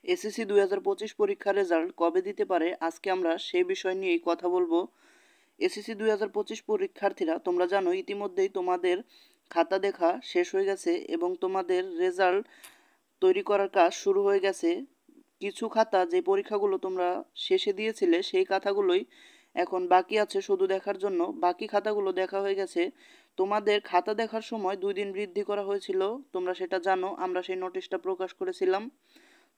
SSC 2025 পরীক্ষার result কবে দিতে পারে আজকে আমরা সেই বিষয় নিয়েই কথা বলবো। এসএসসি 2025 পরীক্ষার্থীরা তোমরা জানো ইতিমধ্যেই তোমাদের খাতা দেখা শেষ হয়ে গেছে এবং তোমাদের রেজাল্ট তৈরি করার কাজ শুরু হয়ে গেছে। কিছু খাতা যে পরীক্ষাগুলো তোমরা শেষে দিয়েছিলে সেই খাতাগুলোই এখন বাকি আছে শুধু দেখার জন্য। বাকি খাতাগুলো দেখা হয়ে গেছে। তোমাদের খাতা দেখার সময় 2 দিন বৃদ্ধি করা হয়েছিল, তোমরা সেটা জানো, আমরা সেই নোটিশটা প্রকাশ করেছিলাম।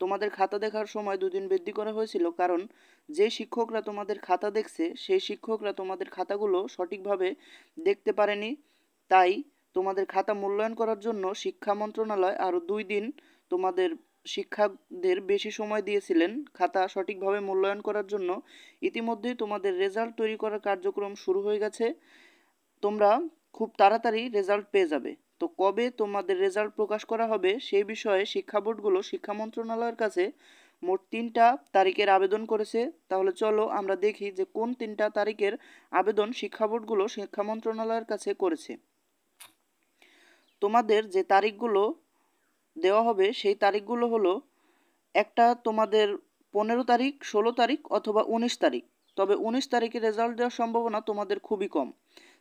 তোমাদের খাতা দেখার সময় 2 দিন বৃদ্ধি করা হয়েছিল কারণ যে শিক্ষকরা তোমাদের খাতা দেখছে সেই শিক্ষকরা তোমাদের খাতাগুলো সঠিকভাবে দেখতে পারেনি। তাই তোমাদের খাতা মূল্যায়ন করার জন্য শিক্ষা মন্ত্রণালয় আরও 2 দিন তোমাদের শিক্ষকদের বেশি সময় দিয়েছিলেন খাতা সঠিকভাবে মূল্যায়ন করার জন্য। ইতিমধ্যেই তোমাদের রেজাল্ট তৈরি করার কার্যক্রম শুরু হয়ে গেছে। তোমরা খুব তাড়াতাড়ি রেজাল্ট পেয়ে যাবে। তো কবে তোমাদের রেজাল্ট প্রকাশ করা হবে সেই বিষয়ে শিক্ষা বোর্ডগুলো শিক্ষা মন্ত্রণালয়ের কাছে মোট 3টা তারিখের আবেদন করেছে। তাহলে চলো আমরা দেখি যে কোন 3টা তারিখের আবেদন শিক্ষা বোর্ডগুলো শিক্ষা মন্ত্রণালয়ের কাছে করেছে। তোমাদের যে তারিখগুলো দেওয়া হবে সেই তারিখগুলো হলো, একটা তোমাদের 15 তারিখ, 16 তারিখ অথবা 19 তারিখ। তবে 19 তারিখে রেজাল্ট দেওয়ার সম্ভাবনা তোমাদের খুবই কম,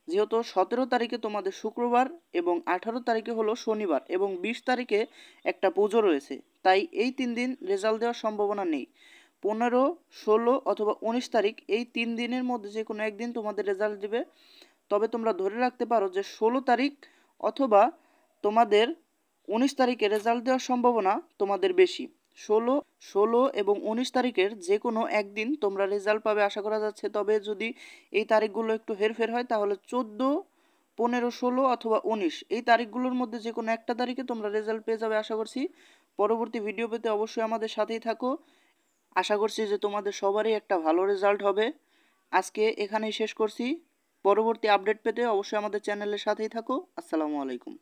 যেহেতু 17 তারিখে তোমাদের শুক্রবার এবং 18 তারিখে হলো শনিবার এবং 20 তারিখে একটা পুজো রয়েছে। তাই এই 3 দিন রেজাল্ট দেওয়ার সম্ভাবনা নেই। 15, 16 অথবা 19 তারিখ এই 3 দিনের মধ্যে যে কোনো একদিন তোমাদের রেজাল্ট দেবে। তবে তোমরা ধরে রাখতে পারো যে 16 তারিখ অথবা তোমাদের 19 তারিখে রেজাল্ট দেওয়ার সম্ভাবনা তোমাদের বেশি। 16 এবং 19 তারিখের যে কোনো একদিন তোমরা রেজাল্ট পাবে আশা করা যাচ্ছে। তবে যদি এই তারিখগুলো একটু হেরফের হয় তাহলে 14, 15, 16 অথবা 19 এই তারিখগুলোর মধ্যে যে কোনো একটা তারিখে তোমরা রেজাল্ট পেয়ে যাবে আশা করছি। পরবর্তী ভিডিও পেতে অবশ্যই আমাদের সাথেই থাকো। আশা করছি যে তোমাদের সবারই একটা ভালো রেজাল্ট হবে। আজকে এখানেই শেষ করছি। পরবর্তী আপডেট পেতে অবশ্যই আমাদের চ্যানেলের সাথেই থাকো। আসসালামু আলাইকুম।